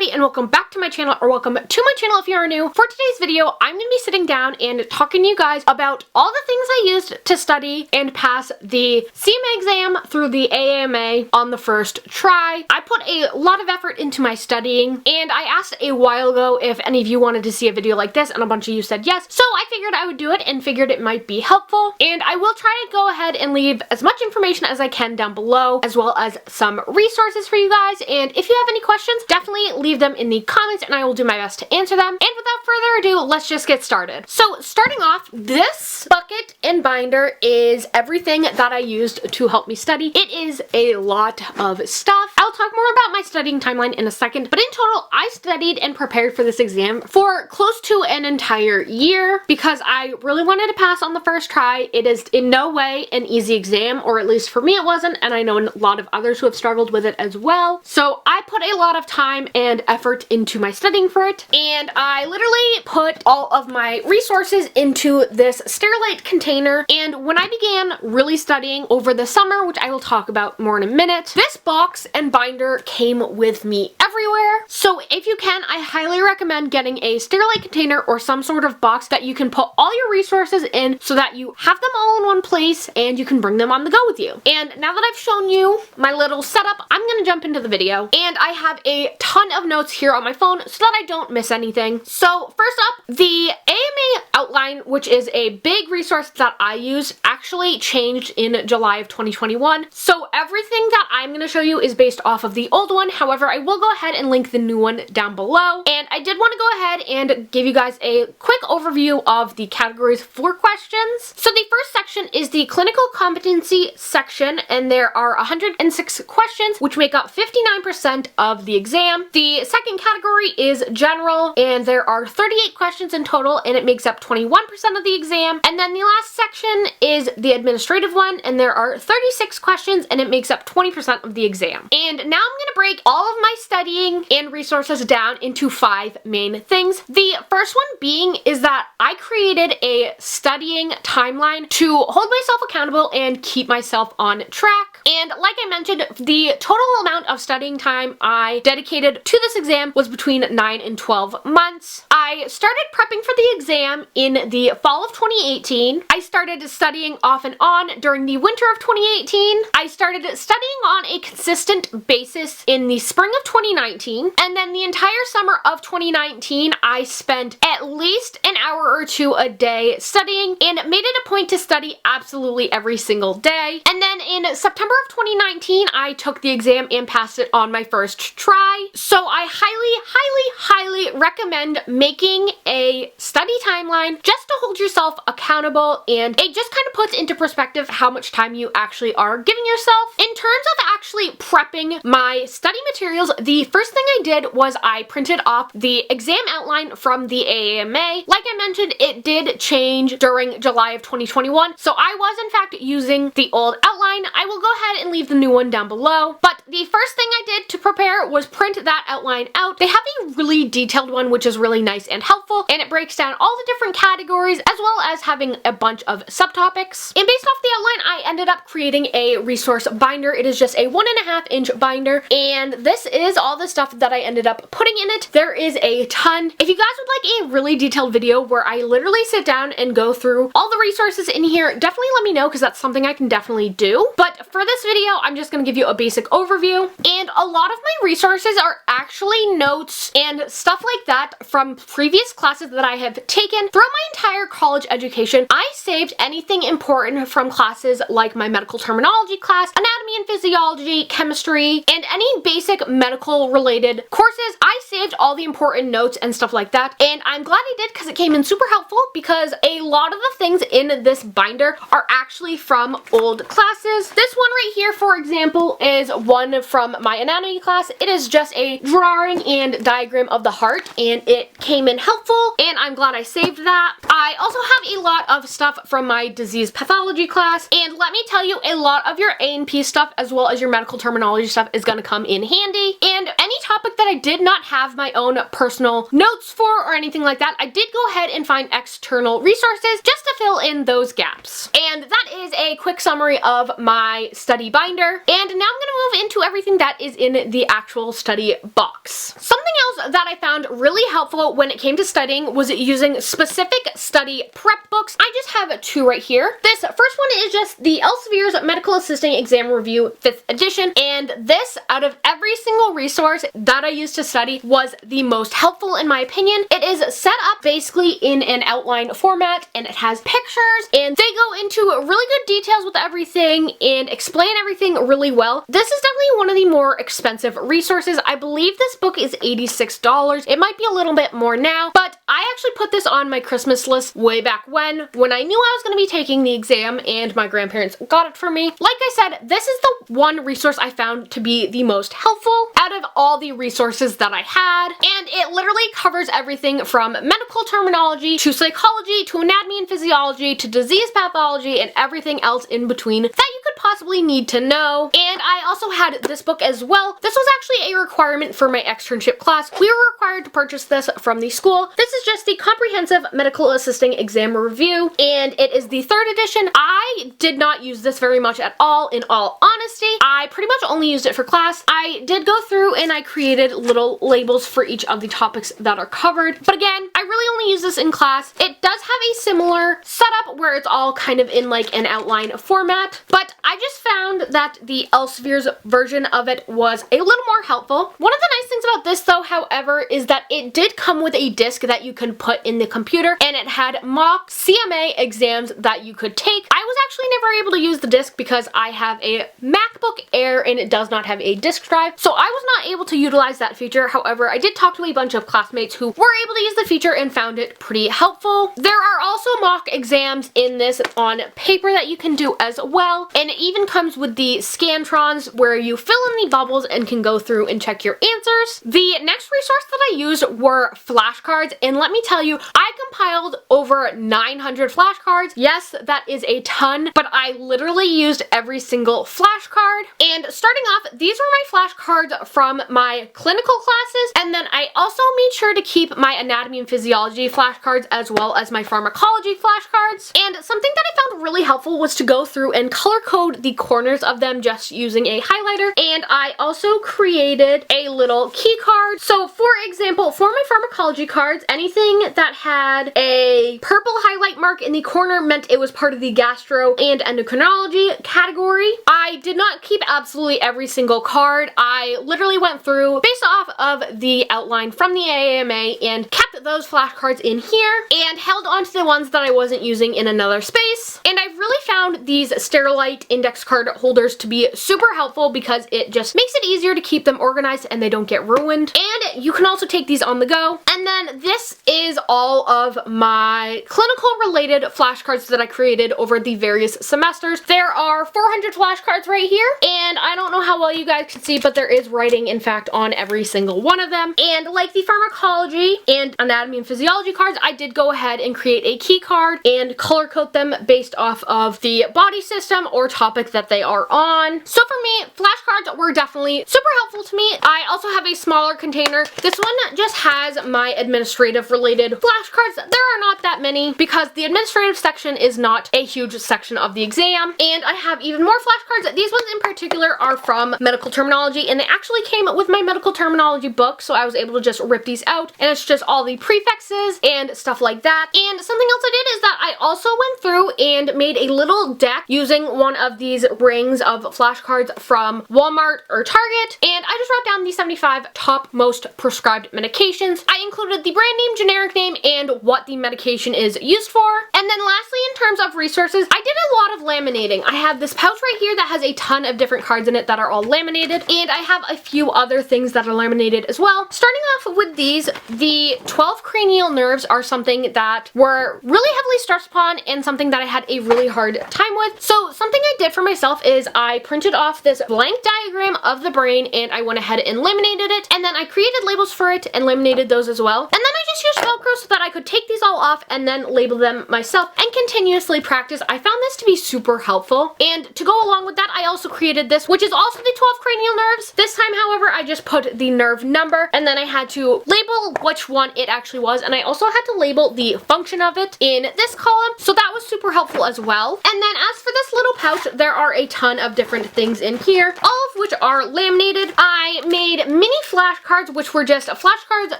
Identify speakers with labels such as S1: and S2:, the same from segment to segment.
S1: everybody, and welcome back to my channel, or welcome to my channel if you are new. For today's video, I'm going to be sitting down and talking to you guys about all the things I used to study and pass the CMA exam through the AAMA on the first try. I put a lot of effort into my studying, and I asked a while ago if any of you wanted to see a video like this, and a bunch of you said yes, so I figured I would do it and figured it might be helpful. And I will try to go ahead and leave as much information as I can down below, as well as some resources for you guys. And if you have any questions, definitely leave them in the comments and I will do my best to answer them. And without further ado, let's just get started. So starting off, this bucket and binder is everything that I used to help me study. It is a lot of stuff. I'll talk more about my studying timeline in a second, but in total, I studied and prepared for this exam for close to an entire year because I really wanted to pass on the first try. It is in no way an easy exam, or at least for me it wasn't, and I know a lot of others who have struggled with it as well. So I put a lot of time and effort into my studying for it, and I literally put all of my resources into this Sterilite container. And when I began really studying over the summer, which I will talk about more in a minute, this box and binder came with me everywhere. So if you can, I highly recommend getting a Sterilite container or some sort of box that you can put all your resources in so that you have them all in one place and you can bring them on the go with you. And now that I've shown you my little setup, I'm gonna jump into the video. And I have a ton of notes here on my phone so that I don't miss anything. So first up, the AMA outline, which is a big resource that I use, actually changed in July of 2021. So everything that I'm gonna show you is based off of the old one. However, I will go ahead and link the new one down below. And I did want to go ahead and give you guys a quick overview of the categories for questions. So the first section is the clinical competency section, and there are 106 questions, which make up 59% of the exam. The second category is general, and there are 38 questions in total, and it makes up 21% of the exam. And then the last section is the administrative one, and there are 36 questions, and it makes up 20% of the exam. And now I'm going to break all of my studying and resources down into 5 main things. The first one being is that I created a studying timeline to hold myself accountable and keep myself on track. And like I mentioned, the total amount of studying time I dedicated to this exam was between 9 and 12 months. I started prepping for the exam in the fall of 2018. I started studying off and on during the winter of 2018. I started studying on a consistent basis in the spring of 2019. And then the entire summer of 2019, I spent at least an hour or two a day studying and made it a point to study absolutely every single day. And then in September of 2019, I took the exam and passed it on my first try. So I highly recommend making a study timeline just to hold yourself accountable, and it just kind of puts into perspective how much time you actually are giving yourself. In terms of actually prepping my study materials, the first thing I did was I printed off the exam outline from the AAMA. Like I mentioned, it did change during July of 2021, so I was in fact using the old outline. I will go ahead and leave the new one down below, but the first thing I did to prepare was print that outline out. They have a really detailed one, which is really nice and helpful, and it breaks down all the different categories as well as having a bunch of subtopics. And based off the outline, I ended up creating a resource binder. It is just a 1.5 inch binder, and this is all the stuff that I ended up putting in it. There is a ton. If you guys would like a really detailed video where I literally sit down and go through all the resources in here, definitely let me know, because that's something I can definitely do. But for this video, I'm just going to give you a basic overview, and a lot of my resources are actually notes and stuff like that from previous classes that I have taken throughout my entire college education. I saved anything important from classes like my medical terminology class, anatomy and physiology, chemistry, and any basic medical related courses. I saved all the important notes and stuff like that, and I'm glad I did because it came in super helpful, because a lot of the things in this binder are actually from old classes. This one right here, for example, is one from my anatomy class. It is just a drawing and diagram of the heart, and it came in helpful, and I'm glad I saved that. I also have a lot of stuff from my disease pathology class, and let me tell you, a lot of your A&P stuff as well as your medical terminology stuff is going to come in handy. And any topic that I did not have my own personal notes for or anything like that, I did go ahead and find external resources just to fill in those gaps. And that is a quick summary of my study binder. And now I'm going to move into everything that is in the actual study box. Something else that I found really helpful when it came to studying was using specific study prep books. I just have two right here. This first one is just the Elsevier's Medical Assisting Exam Review 5th edition, and this, out of every single resource that I used to study, was the most helpful in my opinion. It is set up basically in an outline format, and it has pictures, and they go into really good details with everything and explain everything really well. This is definitely one of the more expensive resources. I believe this book is $86. It might be a little bit more now, but I actually put this on my Christmas list way back when I knew I was going to be taking the exam, and my grandparents got it for me. Like I said, this is the one resource I found to be the most helpful out of all the resources that I had, and it literally covers everything from medical terminology to psychology to anatomy and physiology to disease pathology and everything else in between that you could possibly need to know. And I also had this book as well. This was actually a requirement for my externship class. We were required to purchase this from the school. This is just the Comprehensive Medical Assisting Exam Review, and it is the 3rd edition. I did not use this very much at all, in all honesty. I pretty much only used it for class. I did go through and I created little labels for each of the topics that are covered, but again, I really only use this in class. It does have a similar setup where it's all kind of in like an outline format, but I just found that the Elsevier's version of it was a little more helpful. One of the nice things about this though, however, is that it did come with a disc that you can put in the computer, and it had mock CMA exams that you could take. I was actually never able to use the disc because I have a MacBook Air and it does not have a disk drive, so I was not able to utilize that feature. However, I did talk to a bunch of classmates who were able to use the feature and found it pretty helpful. There are also mock exams in this on paper that you can do as well, and it even comes with the Scantrons where you fill in the bubbles and can go through and check your answers. The next resource that I used were flashcards, and let me tell you, I compiled over 900 flashcards. Yes, that is a ton, but I literally used every single flashcard. And starting off, these were my flashcards from my clinical classes, and then I also made sure to keep my anatomy and physiology flashcards as well as my pharmacology flashcards. And something that I found really helpful was to go through and color code the corners of them just using a highlighter, and I also created a little key card. So for example, for my pharmacology cards, anything that had a purple highlight mark in the corner meant it was part of the gastro and endocrinology category. I did not keep absolutely every single card. I literally went through based off of the outline from the AAMA and kept those flashcards in here and held on to the ones that I wasn't using in another space. And I've really found these Sterilite index card holders to be super helpful because it just makes it easier to keep them organized and they don't get ruined. And you can also take these on the go. And then this is all of my clinical related flashcards that I created over the various semesters. There are 400 flashcards right here, and I don't know how well you guys can see, but there is writing in fact on every single one of them. And like the pharmacology and anatomy and physiology cards, I did go ahead and create a key card and color code them based off of the body system or topic that they are on. So for me, flashcards were definitely super helpful to me. I also have a smaller container. This one just has my administrative related flashcards. There are not that many because the administrative section is not a huge section of the exam, and I have even more flashcards. These ones in particular are from medical terminology, and they actually came with my medical terminology book, so I was able to just rip these out, and it's just all the prefixes and stuff like that. And something else I did is that I also went through and made a little deck using one of these rings of flashcards from Walmart or Target, and I just wrote down the 75 top most prescribed medications. I included the brand name, generic name, and what the medication is used for. And then lastly, in terms of resources, I did a lot of laminating. I have this pouch right here that has a ton of different cards in it that are all laminated, and I have a few other things that are laminated as well. Starting off with these, the 12 cranial nerves are something that were really heavily stressed upon and something that I had a really hard time with. So something I did for myself is I printed off this blank diagram of the brain, and I went ahead and laminated it, and then I created labels for it and laminated those as well. And then I just used Velcro so that I could take these all off and then label them myself and continuously practice. I found this to be super helpful. And to go along with that, I also created this, which is also the 12 cranial nerves. This time, however, I just put the nerve number, and then I had to label which one it actually actually was, and I also had to label the function of it in this column, so that was super helpful as well. And then as for this little pouch, there are a ton of different things in here, all of which are laminated. I made mini flashcards, which were just flashcards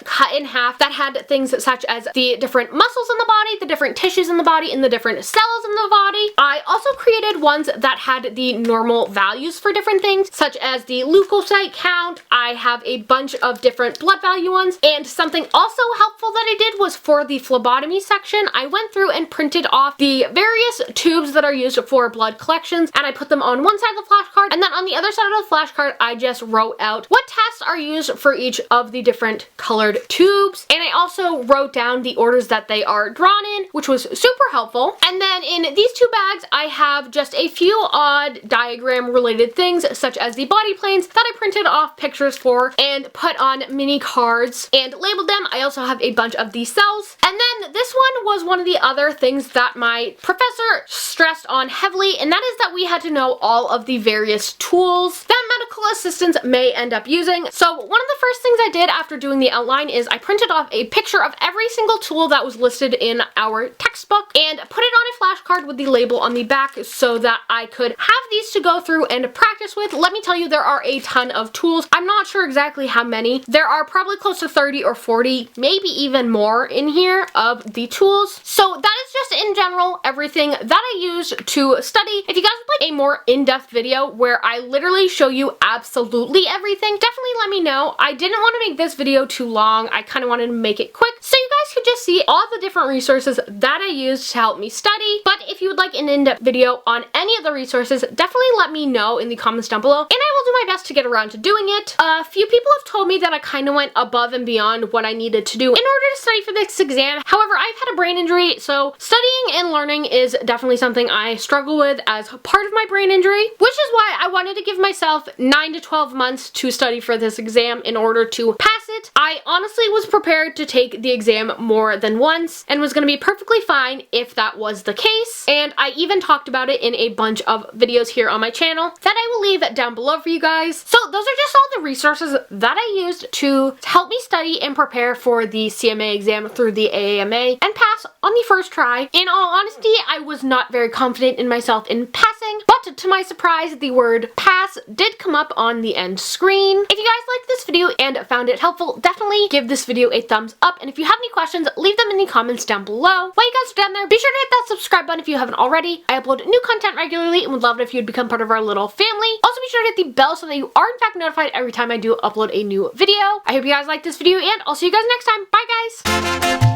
S1: cut in half that had things such as the different muscles in the body, the different tissues in the body, and the different cells in the body. I also created ones that had the normal values for different things, such as the leukocyte count. I have a bunch of different blood value ones, and something also helpful that I did was for the phlebotomy section, I went through and printed off the various tubes that are used for blood collections, and I put them on one side of the flashcard, and then on the other side of the flashcard, I just wrote out what tests are used for each of the different colored tubes, and I also wrote down the orders that they are drawn in, which was super helpful. And then in these two bags, I have just a few odd diagram related things, such as the body planes that I printed off pictures for and put on mini cards and labeled them. I also have a bunch of these cells. And then this one was one of the other things that my professor stressed on heavily, and that is that we had to know all of the various tools that medical assistants may end up using. So one of the first things I did after doing the outline is I printed off a picture of every single tool that was listed in our textbook and put it on a flashcard with the label on the back so that I could have these to go through and practice with. Let me tell you, there are a ton of tools. I'm not sure exactly how many. There are probably close to 30 or 40, maybe even more in here of the tools. So that is just in general everything that I use to study. If you guys would like a more in-depth video where I literally show you absolutely everything, definitely let me know. I didn't want to make this video too long. I kind of wanted to make it quick so you guys could just see all the different resources that I used to help me study. But if you would like an in-depth video on any of the resources, definitely let me know in the comments down below, and I will do my best to get around to doing it. A few people have told me that I kind of went above and beyond what I needed to do in order to study for this exam. However, I've had a brain injury, so studying and learning is definitely something I struggle with as part of my brain injury, which is why I wanted to give myself 9 to 12 months to study for this exam in order to pass it. I honestly was prepared to take the exam more than once and was going to be perfectly fine if that was the case, and I even talked about it in a bunch of videos here on my channel that I will leave down below for you guys. So those are just all the resources that I used to help me study and prepare for the CMA exam through the AAMA and pass on the first try. In all honesty, I was not very confident in myself in passing, but to my surprise, the word pass did come up on the end screen. If you guys liked this video and found it helpful, definitely give this video a thumbs up, and if you have any questions, leave them in the comments down below. While you guys are down there, be sure to hit that subscribe button if you haven't already. I upload new content regularly and would love it if you'd become part of our little family. Also, be sure to hit the bell so that you are in fact notified every time I do upload a new video. I hope you guys liked this video, and I'll see you guys next time. Bye guys!